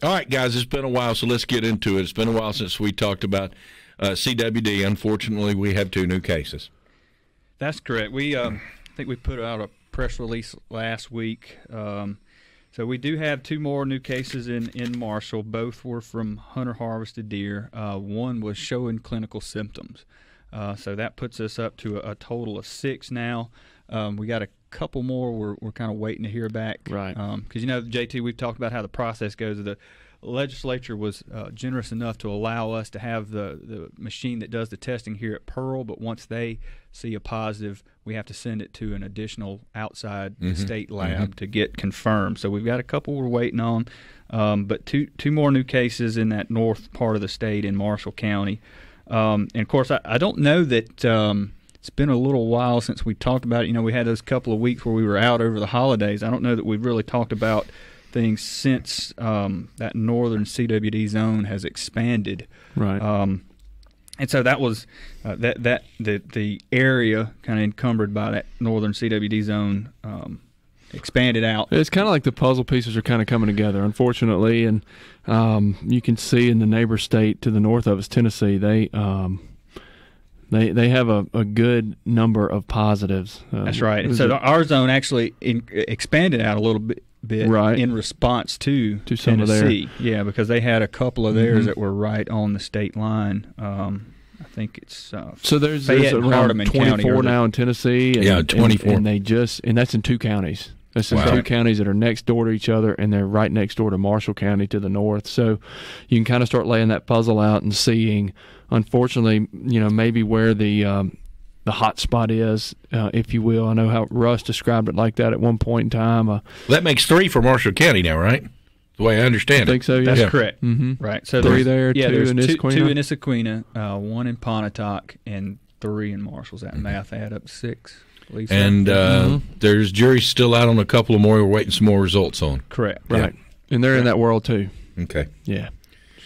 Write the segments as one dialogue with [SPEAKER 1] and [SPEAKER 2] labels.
[SPEAKER 1] All right, guys, it's been a while, so let's get into it. It's been a while since we talked about CWD. Unfortunately, we have 2 new cases.
[SPEAKER 2] That's correct. We I think we put out a press release last week. So we do have 2 more new cases in Marshall. Both were from hunter-harvested deer. One was showing clinical symptoms. So that puts us up to a total of 6 now. We got a couple more we're kind of waiting to hear back.
[SPEAKER 3] Right.
[SPEAKER 2] Because, JT, we've talked about how the process goes. The legislature was generous enough to allow us to have the machine that does the testing here at Pearl, but once they see a positive, we have to send it to an additional outside state lab to get confirmed. So we've got a couple we're waiting on, but two more new cases in that north part of the state in Marshall County. And, of course, I don't know that it's been a little while since we talked about it. We had those couple of weeks where we were out over the holidays. I don't know that we've really talked about things since that northern CWD zone has expanded.
[SPEAKER 3] Right.
[SPEAKER 2] And so that was the area kind of encumbered by that northern CWD zone expanded out.
[SPEAKER 3] It's kind of like the puzzle pieces are kind of coming together, unfortunately, and you can see in the neighbor state to the north of us, Tennessee, they have a good number of positives.
[SPEAKER 2] That's right. And so our zone actually expanded out a little bit
[SPEAKER 3] right.
[SPEAKER 2] in response to
[SPEAKER 3] some of
[SPEAKER 2] Tennessee. Yeah, because they had a couple of theirs that were right on the state line. I think it's
[SPEAKER 3] so there's around
[SPEAKER 2] Hardeman
[SPEAKER 3] 24
[SPEAKER 2] County
[SPEAKER 3] now in Tennessee. And,
[SPEAKER 1] 24.
[SPEAKER 3] And that's in 2 counties. That's in
[SPEAKER 1] Wow.
[SPEAKER 3] 2 counties that are next door to each other, and they're right next door to Marshall County to the north. So you can kind of start laying that puzzle out and seeing, unfortunately, maybe where the hot spot is, if you will. I know how Russ described it like that at one point in time.
[SPEAKER 1] That makes 3 for Marshall County now, right? The way I understand
[SPEAKER 3] I think so, yeah.
[SPEAKER 2] That's
[SPEAKER 1] Yeah.
[SPEAKER 2] correct.
[SPEAKER 3] Mm-hmm.
[SPEAKER 2] Right. So
[SPEAKER 3] 3 there, 2
[SPEAKER 2] there's
[SPEAKER 3] in
[SPEAKER 2] two
[SPEAKER 3] Issaquena.
[SPEAKER 2] in Issaquena, 1 in Pontotoc, and 3 in Marshall's. That math add up to 6. At least
[SPEAKER 1] And there's jury's still out on a couple of more. We're waiting some more results on.
[SPEAKER 2] correct.
[SPEAKER 3] Right. And they're in that world too.
[SPEAKER 1] Okay.
[SPEAKER 3] Yeah.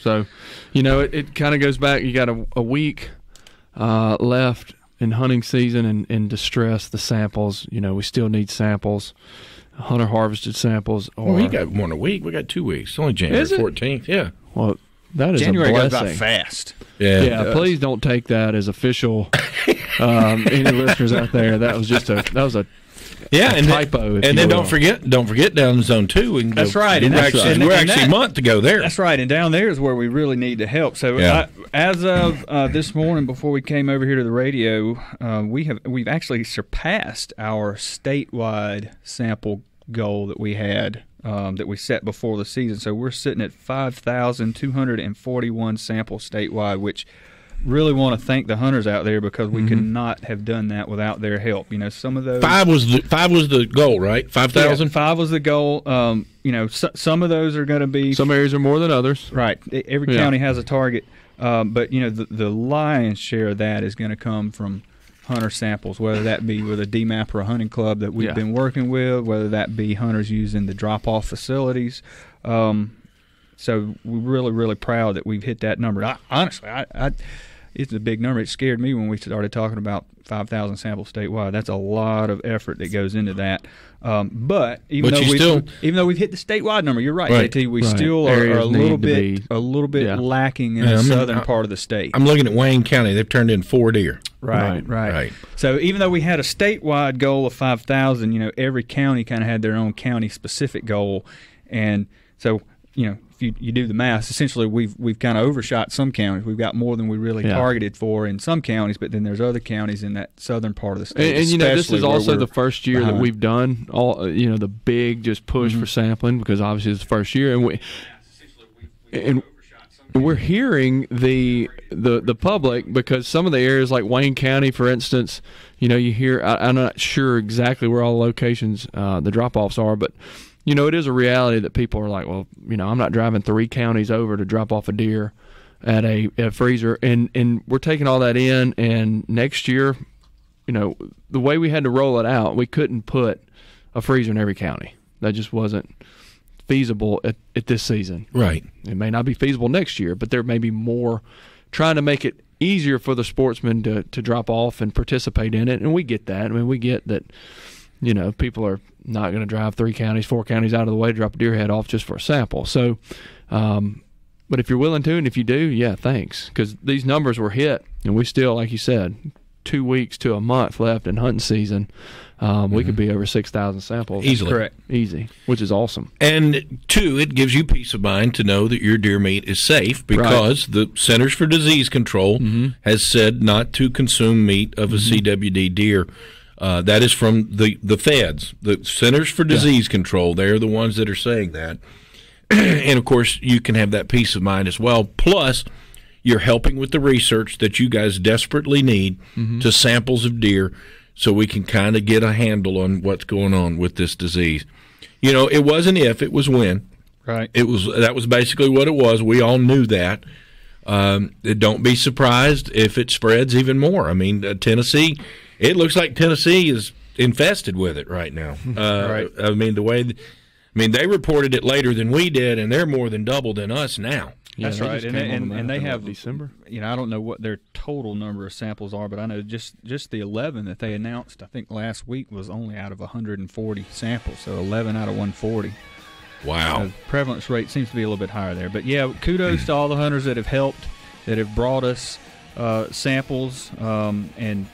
[SPEAKER 3] So, it kind of goes back. You got a week left in hunting season and distress the samples. We still need samples, hunter harvested samples. Or,
[SPEAKER 1] Well, we got more than a week. We got 2 weeks. It's only January
[SPEAKER 3] Is it?
[SPEAKER 1] 14th. Yeah.
[SPEAKER 3] Well, that is
[SPEAKER 2] January
[SPEAKER 3] a
[SPEAKER 2] goes
[SPEAKER 3] blessing.
[SPEAKER 2] by fast.
[SPEAKER 3] Yeah, please don't take that as official. Any listeners out there, that was a typo.
[SPEAKER 1] And then don't forget down in Zone 2. We can
[SPEAKER 2] That's
[SPEAKER 1] go,
[SPEAKER 2] right.
[SPEAKER 1] We're
[SPEAKER 2] And
[SPEAKER 1] actually,
[SPEAKER 2] and
[SPEAKER 1] we're
[SPEAKER 2] that-
[SPEAKER 1] actually a month to go there.
[SPEAKER 2] That's right, and down there is where we really need the help. So,
[SPEAKER 1] Yeah.
[SPEAKER 2] as of this morning, before we came over here to the radio, we've actually surpassed our statewide sample goal that we had that we set before the season. So we're sitting at 5,241 samples statewide, which really want to thank the hunters out there because we could not have done that without their help. Some of those
[SPEAKER 1] 5 was the goal, right? 5,000.
[SPEAKER 2] 5 was the goal. Some of those are going to be
[SPEAKER 3] Some areas are more than others.
[SPEAKER 2] right. Every county has a target, but the lion's share of that is going to come from hunter samples, whether that be with a DMAP or a hunting club that we've been working with, whether that be hunters using the drop-off facilities. So we're really, really proud that we've hit that number. Honestly, it's a big number. It scared me when we started talking about 5,000 samples statewide. That's a lot of effort that goes into that. But even though we've hit the statewide number, you're right, JT. We still are a little bit lacking in the southern part of the state.
[SPEAKER 1] I'm looking at Wayne County. They've turned in 4 deer.
[SPEAKER 2] Right. So even though we had a statewide goal of 5,000, every county kind of had their own county-specific goal, and so if you do the math, essentially we've kind of overshot some counties. We've got more than we really targeted for in some counties, but then there's other counties in that southern part of the state.
[SPEAKER 3] And this is also the first year that we've done all the big just push for sampling, because obviously it's the first year, and we're hearing the public, because some of the areas like Wayne County, for instance, you hear, I'm not sure exactly where all the locations the drop-offs are, but it is a reality that people are like, well, I'm not driving 3 counties over to drop off a deer at a freezer, and we're taking all that in, and next year, the way we had to roll it out, we couldn't put a freezer in every county. That just wasn't feasible at this season.
[SPEAKER 1] Right.
[SPEAKER 3] It may not be feasible next year, but there may be more trying to make it easier for the sportsmen to drop off and participate in it, and we get that. I mean, we get that people are not going to drive 3 counties, 4 counties out of the way to drop a deer head off just for a sample. So, but if you're willing to, and if you do, yeah, thanks. Because these numbers were hit, and we still, like you said, 2 weeks to a month left in hunting season. We could be over 6,000 samples.
[SPEAKER 1] Easily.
[SPEAKER 2] Correct.
[SPEAKER 3] Easy, which is awesome.
[SPEAKER 1] And 2, it gives you peace of mind to know that your deer meat is safe because the Centers for Disease Control has said not to consume meat of a CWD deer. That is from the feds, the Centers for Disease Control. They're the ones that are saying that. And, of course, you can have that peace of mind as well. Plus, you're helping with the research that you guys desperately need to samples of deer so we can kind of get a handle on what's going on with this disease. It wasn't if, it was when.
[SPEAKER 2] Right.
[SPEAKER 1] That was basically what it was. We all knew that. Don't be surprised if it spreads even more. I mean, Tennessee, it looks like Tennessee is infested with it right now.
[SPEAKER 2] Right.
[SPEAKER 1] I mean, they reported it later than we did, and they're more than double than us now.
[SPEAKER 3] Yeah,
[SPEAKER 2] That's right, and they have
[SPEAKER 3] December.
[SPEAKER 2] I don't know what their total number of samples are, but I know just the 11 that they announced, I think last week, was only out of 140 samples, so 11 out of 140.
[SPEAKER 1] Wow.
[SPEAKER 2] Prevalence rate seems to be a little bit higher there, but yeah, kudos to all the hunters that have helped, that have brought us samples, and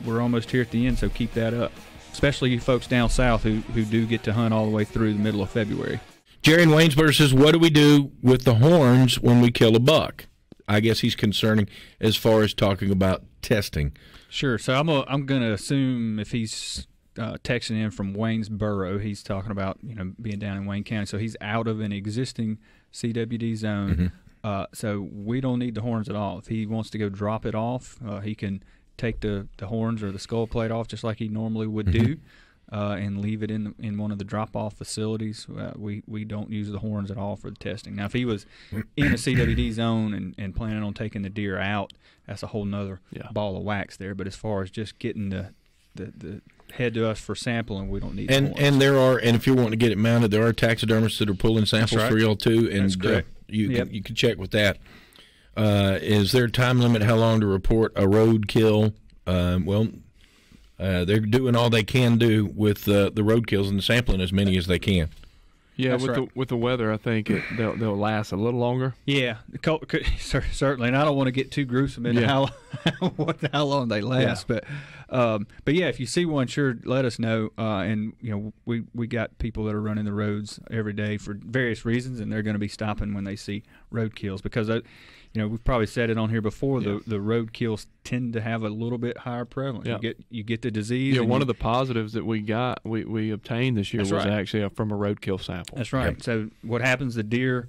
[SPEAKER 2] we're almost here at the end, so keep that up. Especially you folks down south who do get to hunt all the way through the middle of February.
[SPEAKER 1] Jerry in Waynesboro says, what do we do with the horns when we kill a buck? I guess he's concerning as far as talking about testing.
[SPEAKER 2] Sure. So I'm going to assume if he's texting in from Waynesboro, he's talking about being down in Wayne County. So he's out of an existing CWD zone. So we don't need the horns at all. If he wants to go drop it off, he can take the horns or the skull plate off just like he normally would do. And leave it in one of the drop-off facilities. We don't use the horns at all for the testing. Now, if he was in a CWD zone and planning on taking the deer out, that's a whole nother ball of wax there. But as far as just getting the head to us for sampling, we don't need the horns.
[SPEAKER 1] And if you want to get it mounted, there are taxidermists that are pulling samples for y'all too. And
[SPEAKER 2] that's correct.
[SPEAKER 1] You can check with that. Is there a time limit how long to report a road kill? They're doing all they can do with the road kills and sampling as many as they can.
[SPEAKER 3] Yeah, with the weather, I think they'll last a little longer.
[SPEAKER 2] Yeah, certainly. And I don't want to get too gruesome into how long they last, but yeah, if you see one, sure, let us know. And we got people that are running the roads every day for various reasons, and they're going to be stopping when they see road kills because we've probably said it on here before. The road kills tend to have a little bit higher prevalence.
[SPEAKER 3] Yeah.
[SPEAKER 2] You get the disease.
[SPEAKER 3] Yeah, one of the positives that we obtained this year was actually from a roadkill sample.
[SPEAKER 2] That's right.
[SPEAKER 1] Yep.
[SPEAKER 2] So what happens? The deer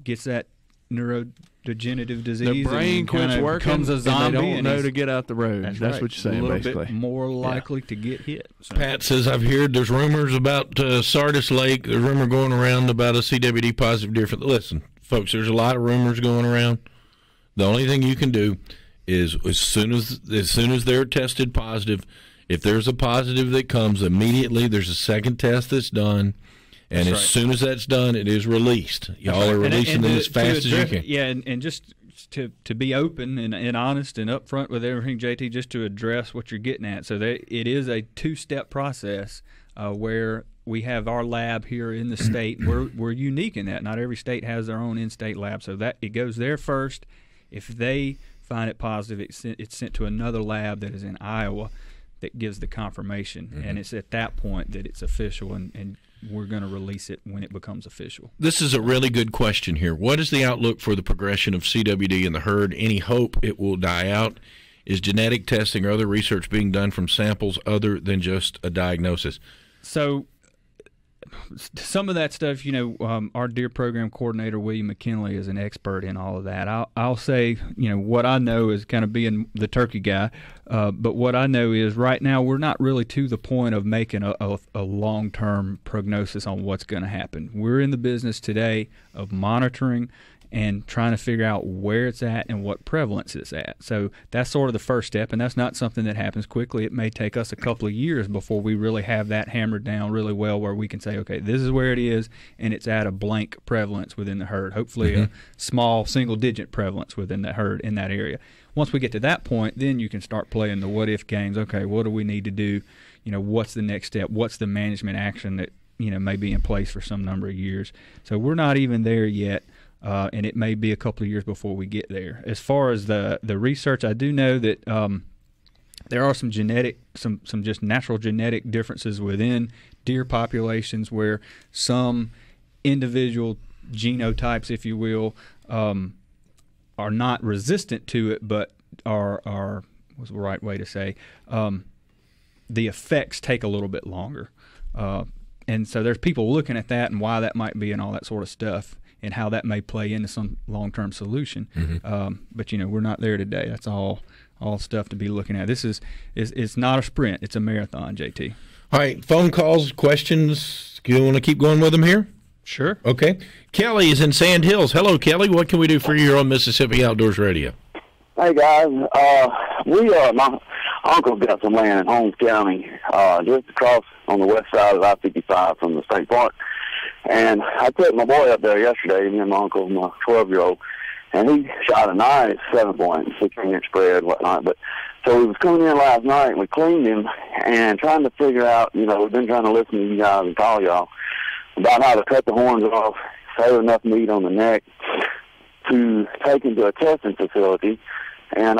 [SPEAKER 2] gets that neurodegenerative disease.
[SPEAKER 3] The brain quits working,
[SPEAKER 2] becomes a zombie,
[SPEAKER 3] and they don't know to get out the road.
[SPEAKER 2] That's
[SPEAKER 3] what you're saying,
[SPEAKER 2] a little
[SPEAKER 3] basically.
[SPEAKER 2] bit more likely to get hit. So.
[SPEAKER 1] Pat says, I've heard there's rumors about Sardis Lake. There's a rumor going around about a CWD positive deer. Listen, folks, there's a lot of rumors going around. The only thing you can do is as soon as they're tested positive, if there's a positive that comes, immediately there's a second test that's done, and as soon as that's done, it is released. Y'all are releasing them as fast as you can.
[SPEAKER 2] Yeah, and just to be open and honest and upfront with everything, JT, just to address what you're getting at. So it is a two-step process where we have our lab here in the state. We're unique in that. Not every state has their own in-state lab, so that it goes there first. If they find it positive, it's sent to another lab that is in Iowa that gives the confirmation. And it's at that point that it's official, and we're going to release it when it becomes official.
[SPEAKER 1] This is a really good question here. What is the outlook for the progression of CWD in the herd? Any hope it will die out? Is genetic testing or other research being done from samples other than just a diagnosis?
[SPEAKER 2] So some of that stuff, our deer program coordinator, William McKinley, is an expert in all of that. I'll say, what I know is kind of being the turkey guy, but what I know is right now we're not really to the point of making a long-term prognosis on what's going to happen. We're in the business today of monitoring and trying to figure out where it's at and what prevalence it's at. So that's sort of the first step, and that's not something that happens quickly. It may take us a couple of years before we really have that hammered down really well where we can say, okay, this is where it is, and it's at a blank prevalence within the herd, hopefully a small single-digit prevalence within the herd in that area. Once we get to that point, then you can start playing the what-if games. Okay, what do we need to do? what's the next step, what's the management action that may be in place for some number of years. So we're not even there yet, and it may be a couple of years before we get there. As far as the research, I do know that there are some just natural genetic differences within deer populations where some individual genotypes, if you will, are not resistant to it, but are what's the right way to say, the effects take a little bit longer. And so there's people looking at that and why that might be and all that sort of stuff and how that may play into some long-term solution. But, we're not there today. That's all stuff to be looking at. This is it's not a sprint. It's a marathon, JT.
[SPEAKER 1] All right, phone calls, questions. Do you want to keep going with them here?
[SPEAKER 2] Sure.
[SPEAKER 1] Okay. Kelly is in Sand Hills. Hello, Kelly. What can we do for you here on Mississippi Outdoors Radio?
[SPEAKER 4] Hey, guys. My uncle got some land in Holmes County, just across on the west side of I-55 from the state park. And I took my boy up there yesterday, me and my uncle, my 12-year-old, and he shot a nice 7-point, 16-inch spread and whatnot. But so he was coming in last night, and we cleaned him and trying to figure out, we've been trying to listen to you guys and call y'all about how to cut the horns off, save enough meat on the neck to take him to a testing facility. And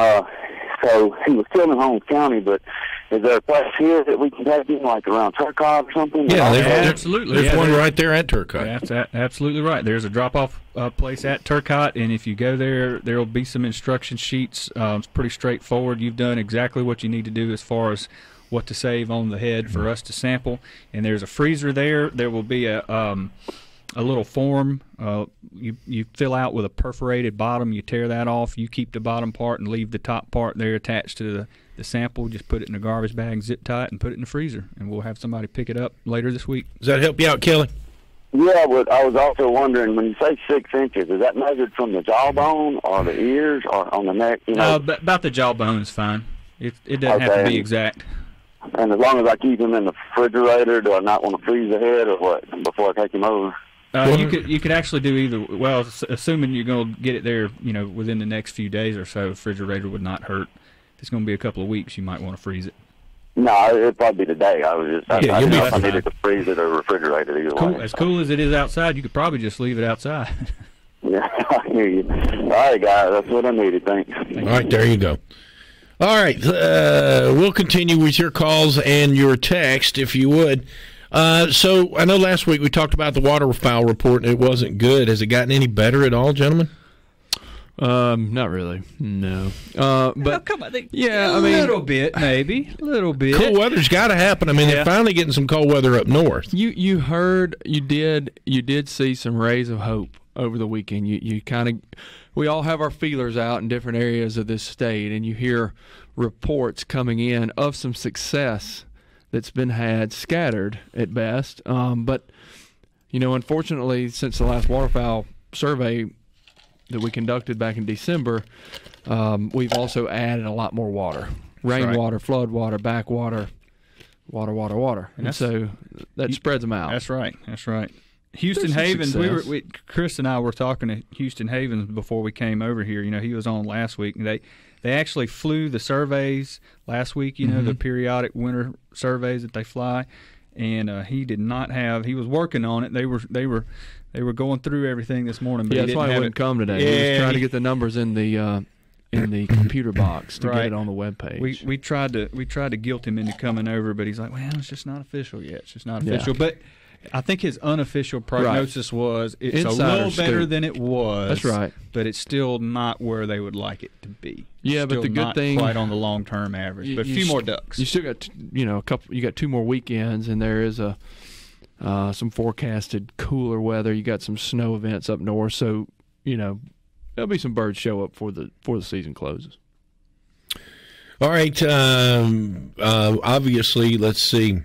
[SPEAKER 4] so he was still in Holmes County, but is there a place here that we can take him, like around Turcotte or something?
[SPEAKER 1] Yeah,
[SPEAKER 2] absolutely.
[SPEAKER 1] There's one right there at Turcotte.
[SPEAKER 2] That's absolutely right. There's a drop-off place at Turcotte, and if you go there will be some instruction sheets. It's pretty straightforward. You've done exactly what you need to do as far as what to save on the head for us to sample. And there's a freezer there. There will be a little form you fill out with a perforated bottom. You tear that off. You keep the bottom part and leave the top part there attached to the sample. Just put it in a garbage bag, zip tie it, and put it in the freezer. And we'll have somebody pick it up later this week.
[SPEAKER 1] Does that help you out, Kelly?
[SPEAKER 4] Yeah, but I was also wondering, when you say 6 inches, is that measured from the jawbone or the ears or on the neck?
[SPEAKER 2] About the jawbone is fine. It doesn't have to be exact.
[SPEAKER 4] And as long as I keep him in the refrigerator, do I not want to freeze the head or what before I take him over?
[SPEAKER 2] You could actually do either. Well, assuming you're going to get it there, within the next few days or so, refrigerator would not hurt. If it's going to be a couple of weeks, you might want to freeze it.
[SPEAKER 4] No, it'd probably be today. I didn't know if I needed to freeze it or refrigerate it either way.
[SPEAKER 2] As cool as it is outside, you could probably just leave it outside.
[SPEAKER 4] Yeah, I hear you. All right, guys, that's what I needed. Thanks.
[SPEAKER 1] All right, there you go. All right, we'll continue with your calls and your text, if you would. So I know last week we talked about the waterfowl report, and it wasn't good. Has it gotten any better at all, gentlemen?
[SPEAKER 3] Not really. No. But
[SPEAKER 2] come on,
[SPEAKER 3] yeah,
[SPEAKER 2] a little bit, maybe. A little bit.
[SPEAKER 1] Cold weather's got to happen. I mean, they're finally getting some cold weather up north.
[SPEAKER 3] You did see some rays of hope over the weekend. You kind of, we all have our feelers out in different areas of this state, and you hear reports coming in of some success that's been had, scattered at best. But unfortunately, since the last waterfowl survey that we conducted back in December, we've also added a lot more water. Rainwater, flood water, backwater, water. And so that spreads them out.
[SPEAKER 2] That's right. Houston Havens, Chris and I were talking to Houston Havens before we came over here. He was on last week. They actually flew the surveys last week, the periodic winter surveys that they fly, and he did not have. He was working on it. They were going through everything this morning, but
[SPEAKER 3] that's why he wouldn't come today. He was trying to get the numbers in the computer box to get it on the webpage.
[SPEAKER 2] We tried to guilt him into coming over, but he's like, well, it's just not official yet. It's just not official. But I think his unofficial prognosis was it's
[SPEAKER 3] Insider
[SPEAKER 2] a little
[SPEAKER 3] scoop.
[SPEAKER 2] Better than it was.
[SPEAKER 3] That's right.
[SPEAKER 2] But it's still not where they would like it to be.
[SPEAKER 3] Yeah, but the good thing,
[SPEAKER 2] quite on the long-term average. But a few more ducks.
[SPEAKER 3] You still got a couple. You got 2 more weekends, and there is some forecasted cooler weather. You got some snow events up north, so there'll be some birds show up for the season closes.
[SPEAKER 1] All right. Obviously, let's see.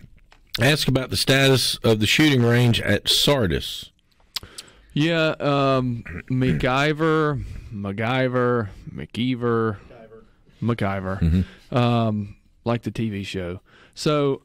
[SPEAKER 1] Ask about the status of the shooting range at Sardis.
[SPEAKER 3] Yeah, MacGyver, like the TV show. So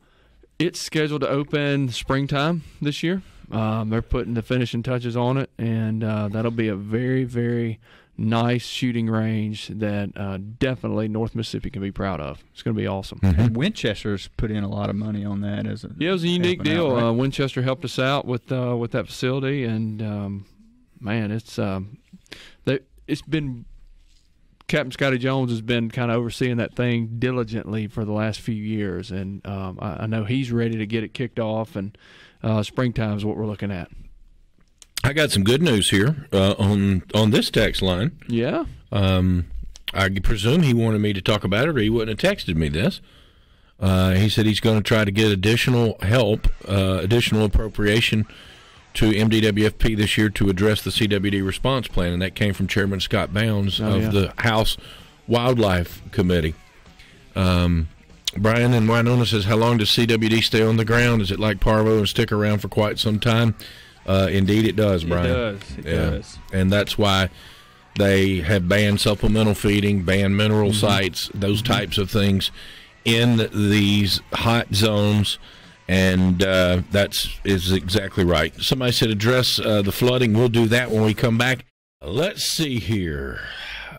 [SPEAKER 3] it's scheduled to open springtime this year. They're putting the finishing touches on it, and that'll be a very, very nice shooting range that definitely North Mississippi can be proud of. It's going to be awesome.
[SPEAKER 2] And Winchester's put in a lot of money on that as a
[SPEAKER 3] it was a unique deal.
[SPEAKER 2] Out, right?
[SPEAKER 3] Winchester helped us out with that facility, and man, it's been Captain Scotty Jones has been kind of overseeing that thing diligently for the last few years, and I know he's ready to get it kicked off, and springtime is what we're looking at.
[SPEAKER 1] I got some good news here on this text line.
[SPEAKER 3] Yeah.
[SPEAKER 1] I presume he wanted me to talk about it, or he wouldn't have texted me this. He said he's going to try to get additional help, additional appropriation to MDWFP this year to address the CWD response plan, and that came from Chairman Scott Bounds of the House Wildlife Committee. Brian in Winona says, how long does CWD stay on the ground? Is it like parvo and stick around for quite some time? Indeed it does, Brian.
[SPEAKER 2] It does.
[SPEAKER 1] And that's why they have banned supplemental feeding, banned mineral sites, those types of things in these hot zones. And is exactly right. Somebody said address the flooding. We'll do that when we come back. Let's see here.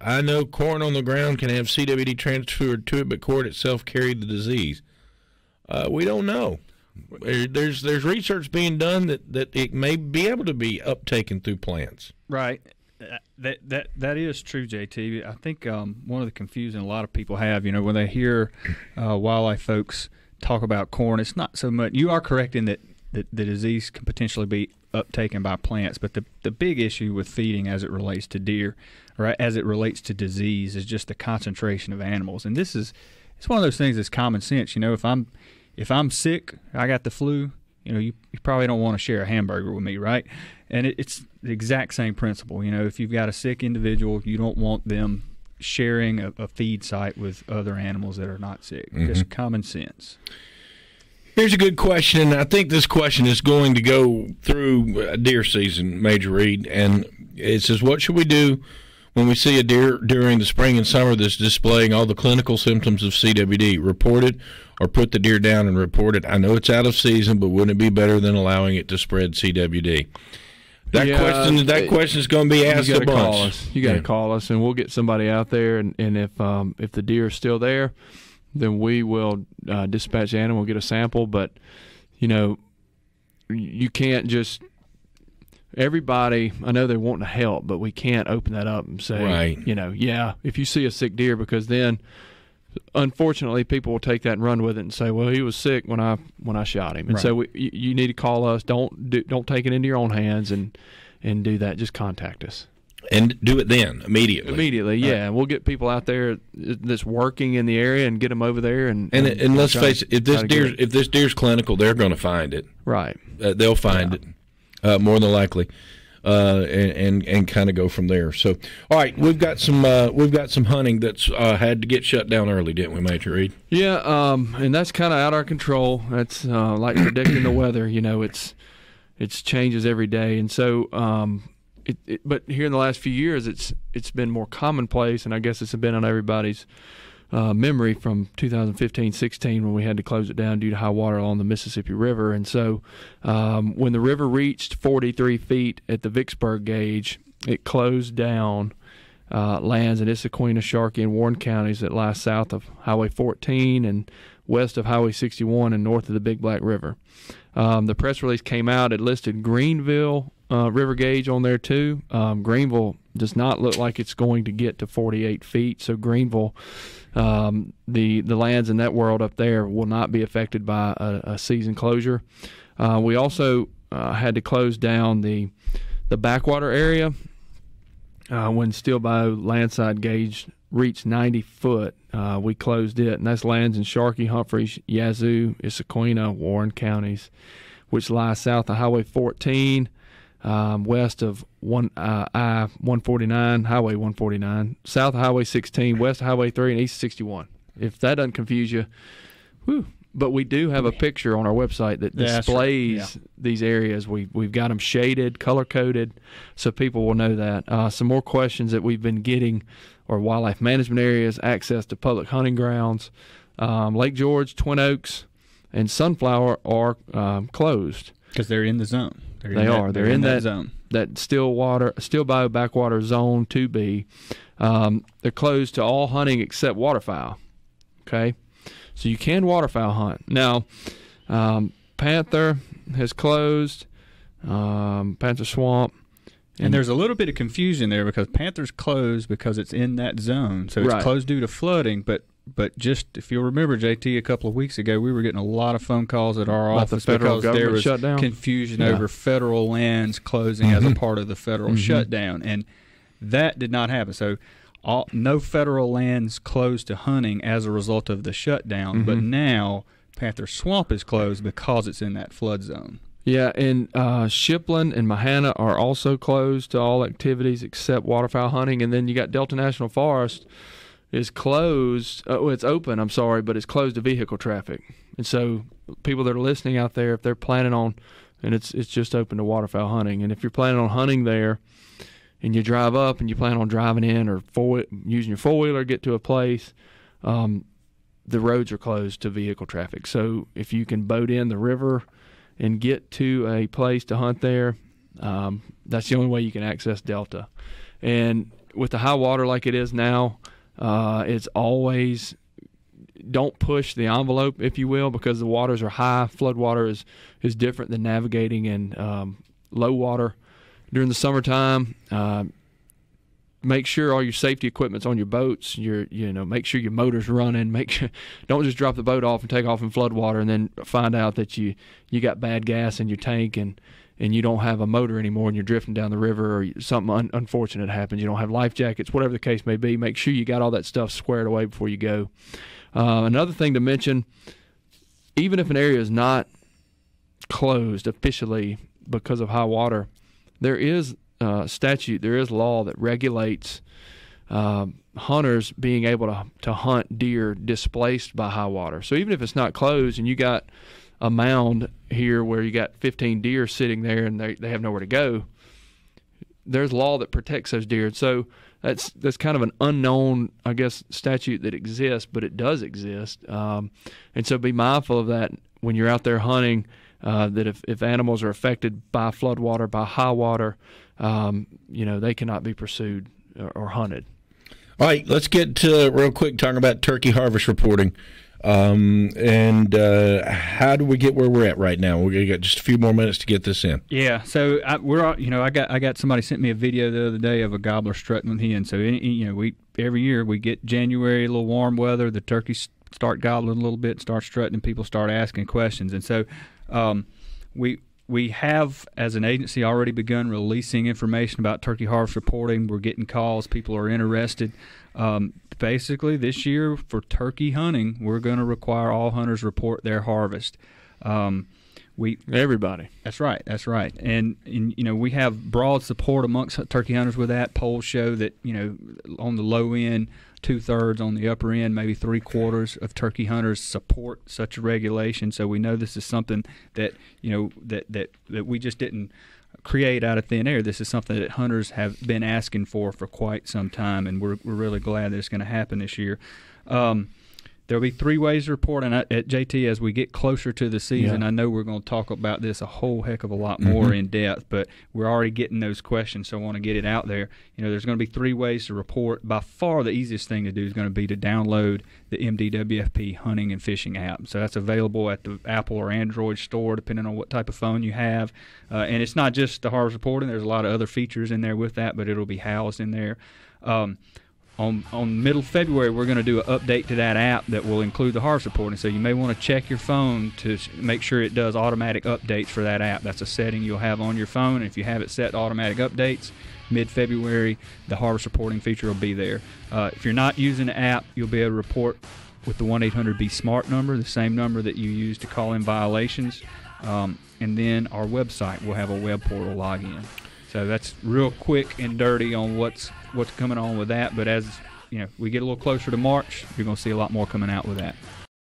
[SPEAKER 1] I know corn on the ground can have CWD transferred to it, but corn itself carried the disease. We don't know. There's research being done that it may be able to be uptaken through plants.
[SPEAKER 2] Right. That is true, JT. I think one of the confusion a lot of people have, when they hear wildlife folks talk about corn, it's not so much. You are correct in that the disease can potentially be uptaken by plants, but the big issue with feeding as it relates to deer, or as it relates to disease, is just the concentration of animals. And it's one of those things that's common sense. If I'm sick, I got the flu, you probably don't want to share a hamburger with me, right? And it's the exact same principle. If you've got a sick individual, you don't want them sharing a feed site with other animals that are not sick. Just common sense.
[SPEAKER 1] Here's a good question, and I think this question is going to go through deer season, Major Reed, and it says, what should we do when we see a deer during the spring and summer that's displaying all the clinical symptoms of CWD? Report it or put the deer down and report it? I know it's out of season, but wouldn't it be better than allowing it to spread CWD? That question is going to be asked a bunch.
[SPEAKER 3] You got to call us, and we'll get somebody out there. And if the deer is still there, then we will dispatch the animal, get a sample. But you can't just. Everybody, I know they want to help, but we can't open that up and say,
[SPEAKER 1] right.
[SPEAKER 3] If you see a sick deer, because then, unfortunately, people will take that and run with it and say, well, he was sick when I shot him. And so you need to call us. Don't take it into your own hands and do that. Just contact us.
[SPEAKER 1] And do it then, immediately.
[SPEAKER 3] Immediately, yeah. Right. We'll get people out there that's working in the area and get them over there. And
[SPEAKER 1] let's face it, if this deer's clinical, they're going to find it.
[SPEAKER 3] Right.
[SPEAKER 1] They'll find it. More than likely, and kind of go from there. So, all right, we've got some hunting that's had to get shut down early, didn't we, Major Reed?
[SPEAKER 3] Yeah, and that's kind of out of our control. That's like predicting the weather. It's changes every day, and so but here in the last few years, it's been more commonplace, and I guess it's been on everybody's memory from 2015-16 when we had to close it down due to high water along the Mississippi River. And so when the river reached 43 feet at the Vicksburg gauge, it closed down lands in Issaquena, Sharkey, and Warren counties that lie south of Highway 14 and west of Highway 61 and north of the Big Black River. The press release came out. It listed Greenville River gauge on there too. Greenville does not look like it's going to get to 48 feet. So Greenville, the lands in that world up there will not be affected by a season closure. We also had to close down the backwater area when Steel Bayou landside gauge reached 90 foot. We closed it, and that's lands in Sharkey, Humphreys, Yazoo, Issaquena, Warren counties, which lie south of Highway 14. West of I-149, Highway 149, south of Highway 16, west of Highway 3, and east of 61. If that doesn't confuse you, whew. But we do have a picture on our website that displays these areas. We've got them shaded, color-coded, so people will know that. Some more questions that we've been getting are wildlife management areas, access to public hunting grounds. Lake George, Twin Oaks, and Sunflower are closed.
[SPEAKER 2] Because they're in the zone.
[SPEAKER 3] They are. They're in that
[SPEAKER 2] zone.
[SPEAKER 3] That still bio backwater zone 2B. They're closed to all hunting except waterfowl. Okay, so you can waterfowl hunt now. Panther has closed. Panther Swamp.
[SPEAKER 2] And there's a little bit of confusion there because Panther's closed because it's in that zone. So it's closed due to flooding. But just if you'll remember, JT, a couple of weeks ago, we were getting a lot of phone calls at our office because there was confusion over federal lands closing as a part of the federal shutdown. And that did not happen. So no federal lands closed to hunting as a result of the shutdown. But now Panther Swamp is closed because it's in that flood zone.
[SPEAKER 3] Yeah, and Shiplin and Mahana are also closed to all activities except waterfowl hunting. And then you got Delta National Forest is closed. It's open, I'm sorry, but it's closed to vehicle traffic. And so people that are listening out there, if they're planning on, and it's just open to waterfowl hunting. And if you're planning on hunting there and you drive up and you plan on driving in or using your four-wheeler to get to a place, the roads are closed to vehicle traffic. So if you can boat in the river and get to a place to hunt there, that's the only way you can access Delta. And with the high water like it is now, it's always don't push the envelope, if you will, because the waters are high. Flood water is different than navigating in low water. During the summertime, make sure all your safety equipment's on your boats. Make sure your motor's running. Don't just drop the boat off and take off in flood water and then find out that you got bad gas in your tank and you don't have a motor anymore and you're drifting down the river or something unfortunate happens. You don't have life jackets, whatever the case may be. Make sure you got all that stuff squared away before you go. Another thing to mention, even if an area is not closed officially because of high water, there is statute, there is law that regulates hunters being able to hunt deer displaced by high water. So even if it's not closed and you got a mound here where you got 15 deer sitting there and they have nowhere to go, there's law that protects those deer. So that's kind of an unknown, I guess, statute that exists, but it does exist. And so be mindful of that when you're out there hunting, that if animals are affected by floodwater, by high water, they cannot be pursued or hunted.
[SPEAKER 1] All right, let's get to real quick talking about turkey harvest reporting. And how do we get where we're at right now? We got just a few more minutes to get this in.
[SPEAKER 2] Yeah, so I got somebody sent me a video the other day of a gobbler strutting with hens. So we every year we get January, a little warm weather, the turkeys start gobbling a little bit, start strutting, and people start asking questions. And so we have, as an agency, already begun releasing information about turkey harvest reporting. We're getting calls. People are interested. Basically, this year for turkey hunting, we're going to require all hunters report their harvest.
[SPEAKER 3] Everybody.
[SPEAKER 2] That's right. And we have broad support amongst turkey hunters with that. Polls show that on the low end, 2/3, on the upper end, maybe 3/4 of turkey hunters support such a regulation. So we know this is something that that we just didn't create out of thin air. This is something that hunters have been asking for quite some time, and we're really glad that it's going to happen this year. There'll be 3 ways to report, and at JT, as we get closer to the season, I know we're going to talk about this a whole heck of a lot more in depth, but we're already getting those questions, so I want to get it out there. There's going to be 3 ways to report. By far, the easiest thing to do is going to be to download the MDWFP hunting and fishing app. So that's available at the Apple or Android store, depending on what type of phone you have. And it's not just the harvest reporting. There's a lot of other features in there with that, but it'll be housed in there. On middle February, we're going to do an update to that app that will include the harvest reporting. So you may want to check your phone to make sure it does automatic updates for that app. That's a setting you'll have on your phone. And if you have it set to automatic updates, mid-February, the harvest reporting feature will be there. If you're not using the app, you'll be able to report with the 1-800-BE-SMART number, the same number that you use to call in violations. And then our website will have a web portal login. So that's real quick and dirty on what's coming on with that. But as we get a little closer to March, you're going to see a lot more coming out with that.